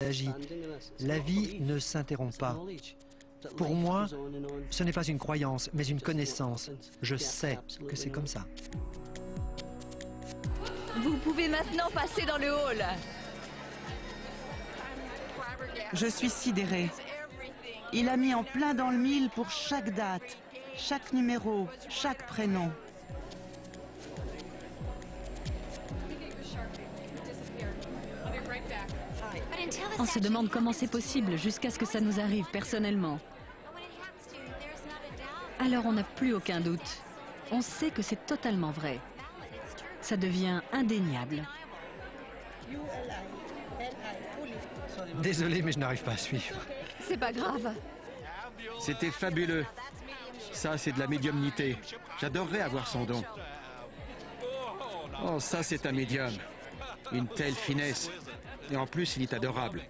agit. La vie ne s'interrompt pas. Pour moi, ce n'est pas une croyance, mais une connaissance. Je sais que c'est comme ça. Vous pouvez maintenant passer dans le hall. Je suis sidérée. Il a mis en plein dans le mille pour chaque date, chaque numéro, chaque prénom. On se demande comment c'est possible jusqu'à ce que ça nous arrive personnellement. Alors on n'a plus aucun doute. On sait que c'est totalement vrai. Ça devient indéniable. Désolé, mais je n'arrive pas à suivre. C'est pas grave. C'était fabuleux. Ça, c'est de la médiumnité. J'adorerais avoir son don. Oh, ça, c'est un médium. Une telle finesse. Et en plus, il est adorable.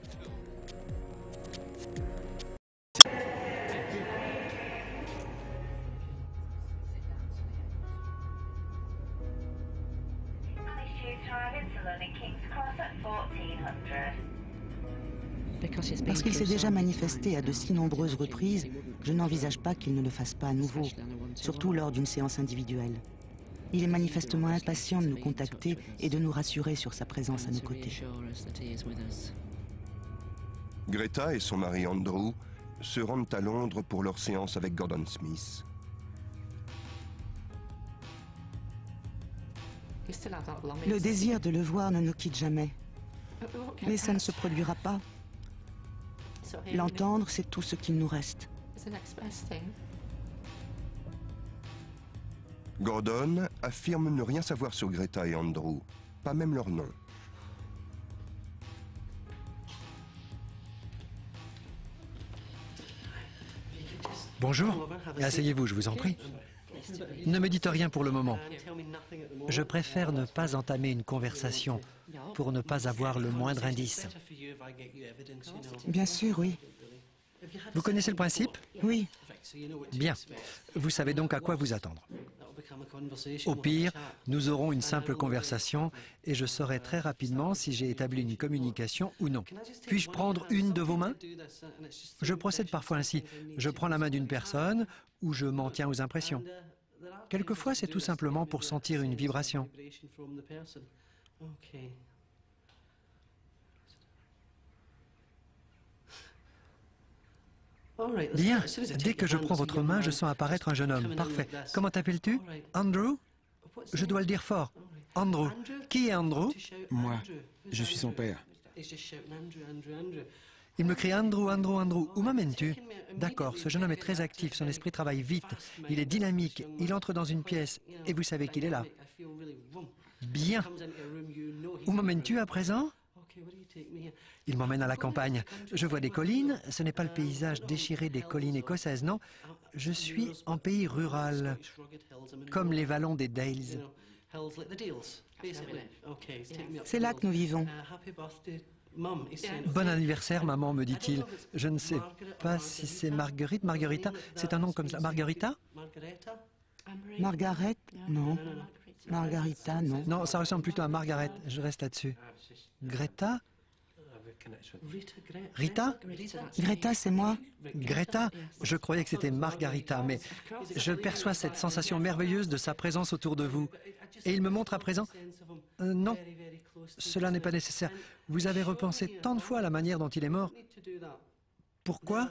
Parce qu'il s'est déjà manifesté à de si nombreuses reprises, je n'envisage pas qu'il ne le fasse pas à nouveau, surtout lors d'une séance individuelle. Il est manifestement impatient de nous contacter et de nous rassurer sur sa présence à nos côtés. Greta et son mari Andrew se rendent à Londres pour leur séance avec Gordon Smith. Le désir de le voir ne nous quitte jamais. Mais ça ne se produira pas. L'entendre, c'est tout ce qu'il nous reste. Gordon affirme ne rien savoir sur Greta et Andrew, pas même leur nom. Bonjour, asseyez-vous, je vous en prie. Ne me dites rien pour le moment. Je préfère ne pas entamer une conversation pour ne pas avoir le moindre indice. Bien sûr, oui. Vous connaissez le principe? Oui. Bien. Vous savez donc à quoi vous attendre. Au pire, nous aurons une simple conversation et je saurai très rapidement si j'ai établi une communication ou non. Puis-je prendre une de vos mains? Je procède parfois ainsi. Je prends la main d'une personne ou je m'en tiens aux impressions. Quelquefois, c'est tout simplement pour sentir une vibration. Bien. Dès que je prends votre main, je sens apparaître un jeune homme. Parfait. Comment t'appelles-tu? Andrew? Je dois le dire fort. Andrew. Qui est Andrew? Moi, je suis son père. Il me crie Andrew, Andrew, Andrew. Où m'amènes-tu? D'accord, ce jeune homme est très actif, son esprit travaille vite, il est dynamique, il entre dans une pièce et vous savez qu'il est là. Bien. Où m'emmènes-tu à présent? Il m'emmène à la campagne. Je vois des collines, ce n'est pas le paysage déchiré des collines écossaises, non. Je suis en pays rural, comme les vallons des Dales. C'est là que nous vivons. Bon anniversaire, maman, me dit-il. Je ne sais pas si c'est Marguerite, Margarita, c'est un nom comme ça. Margarita? Margaret? Non. Margarita? Non. Non, ça ressemble plutôt à Margaret, je reste là-dessus. Greta? Rita? Greta, c'est moi. Greta? Je croyais que c'était Margarita, mais je perçois cette sensation merveilleuse de sa présence autour de vous. Et il me montre à présent... non, cela n'est pas nécessaire. Vous avez repensé tant de fois à la manière dont il est mort. Pourquoi?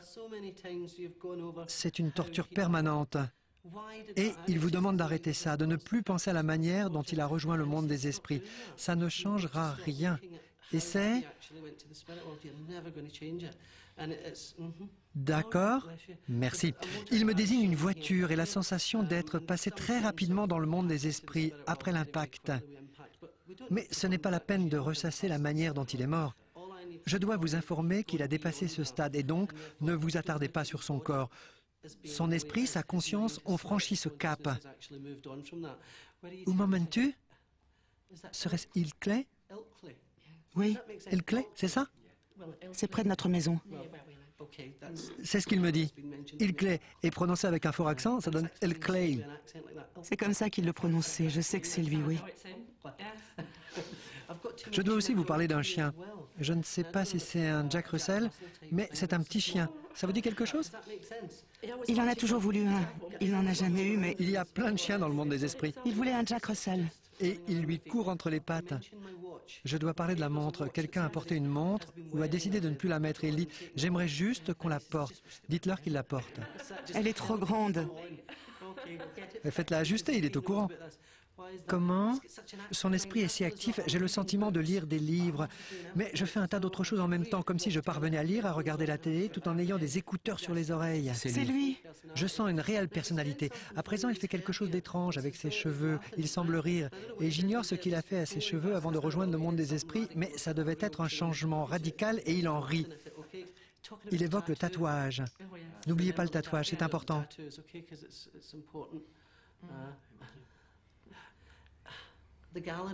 C'est une torture permanente. Et il vous demande d'arrêter ça, de ne plus penser à la manière dont il a rejoint le monde des esprits. Ça ne changera rien. Et c'est... D'accord, merci. Il me désigne une voiture et la sensation d'être passé très rapidement dans le monde des esprits après l'impact. Mais ce n'est pas la peine de ressasser la manière dont il est mort. Je dois vous informer qu'il a dépassé ce stade et donc ne vous attardez pas sur son corps. Son esprit, sa conscience ont franchi ce cap. Où m'emmènes-tu? Serait-ce Ilkley? Oui, Ilkley, c'est ça? c'est près de notre maison. C'est ce qu'il me dit. Ilkley est prononcé avec un fort accent, ça donne Ilkley. C'est comme ça qu'il le prononçait. Je sais que c'est lui, oui. Je dois aussi vous parler d'un chien. Je ne sais pas si c'est un Jack Russell, mais c'est un petit chien. Ça vous dit quelque chose? Il en a toujours voulu un. Il n'en a jamais eu, mais Il y a plein de chiens dans le monde des esprits. il voulait un Jack Russell. Et il lui court entre les pattes. Je dois parler de la montre. Quelqu'un a porté une montre ou a décidé de ne plus la mettre. Et il dit, j'aimerais juste qu'on la porte. Dites-leur qu'il la porte. Elle est trop grande. Faites-la ajuster, il est au courant. Comment? Son esprit est si actif, j'ai le sentiment de lire des livres. Mais je fais un tas d'autres choses en même temps, comme si je parvenais à lire, à regarder la télé, tout en ayant des écouteurs sur les oreilles. C'est lui. Je sens une réelle personnalité. À présent, il fait quelque chose d'étrange avec ses cheveux. Il semble rire. Et j'ignore ce qu'il a fait à ses cheveux avant de rejoindre le monde des esprits, mais ça devait être un changement radical et il en rit. Il évoque le tatouage. N'oubliez pas le tatouage, c'est important.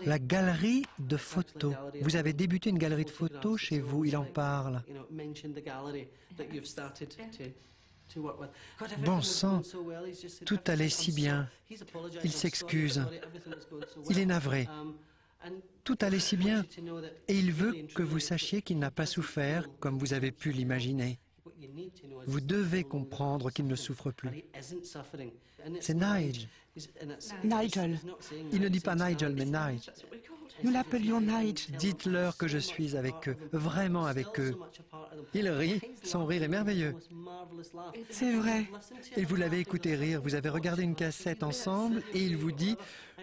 La galerie de photos. Vous avez débuté une galerie de photos chez vous, il en parle. Bon sang, tout allait si bien. Il s'excuse. Il est navré. Tout allait si bien. Et il veut que vous sachiez qu'il n'a pas souffert comme vous avez pu l'imaginer. Vous devez comprendre qu'il ne souffre plus. C'est Nigel. Nigel. Il ne dit pas Nigel, mais Nigel. Nous l'appelions Nigel. Dites-leur que je suis avec eux, vraiment avec eux. Il rit, son rire est merveilleux. C'est vrai. Et vous l'avez écouté rire, vous avez regardé une cassette ensemble et il vous dit,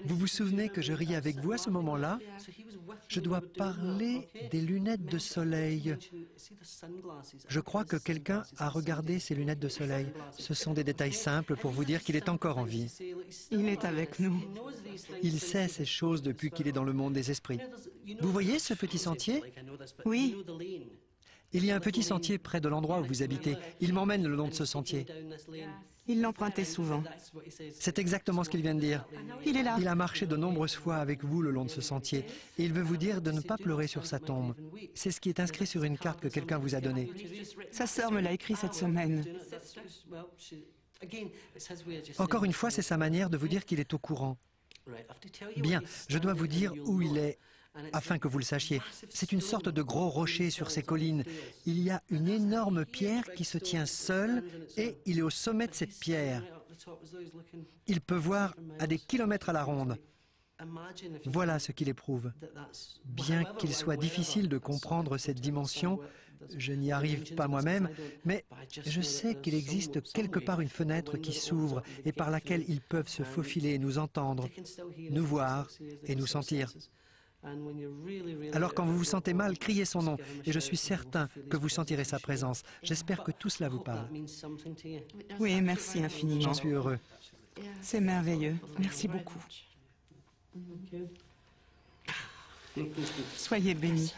vous vous souvenez que je riais avec vous à ce moment-là? Je dois parler des lunettes de soleil. Je crois que quelqu'un a regardé ces lunettes de soleil. Ce sont des détails simples pour vous dire qu'il est encore en vie. Il est avec nous. Il sait ces choses depuis qu'il est dans le monde des esprits. Vous voyez ce petit sentier? Oui. Il y a un petit sentier près de l'endroit où vous habitez. Il m'emmène le long de ce sentier. Il l'empruntait souvent. C'est exactement ce qu'il vient de dire. Il est là. Il a marché de nombreuses fois avec vous le long de ce sentier. Et il veut vous dire de ne pas pleurer sur sa tombe. C'est ce qui est inscrit sur une carte que quelqu'un vous a donnée. Sa sœur me l'a écrit cette semaine. Encore une fois, c'est sa manière de vous dire qu'il est au courant. Bien, je dois vous dire où il est, afin que vous le sachiez. C'est une sorte de gros rocher sur ces collines. Il y a une énorme pierre qui se tient seule et il est au sommet de cette pierre. Il peut voir à des kilomètres à la ronde. Voilà ce qu'il éprouve. Bien qu'il soit difficile de comprendre cette dimension, je n'y arrive pas moi-même, mais je sais qu'il existe quelque part une fenêtre qui s'ouvre et par laquelle ils peuvent se faufiler et nous entendre, nous voir et nous sentir. Alors quand vous vous sentez mal, criez son nom et je suis certain que vous sentirez sa présence. J'espère que tout cela vous parle. Oui, merci infiniment. J'en suis heureux. C'est merveilleux. Merci beaucoup. Soyez bénis.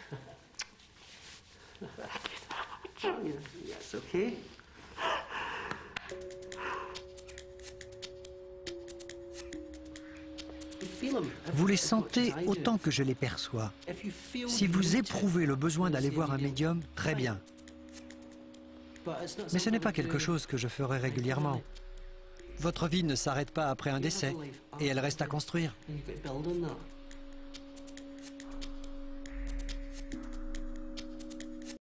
Vous les sentez autant que je les perçois. Si vous éprouvez le besoin d'aller voir un médium, très bien. Mais ce n'est pas quelque chose que je ferai régulièrement. Votre vie ne s'arrête pas après un décès et elle reste à construire.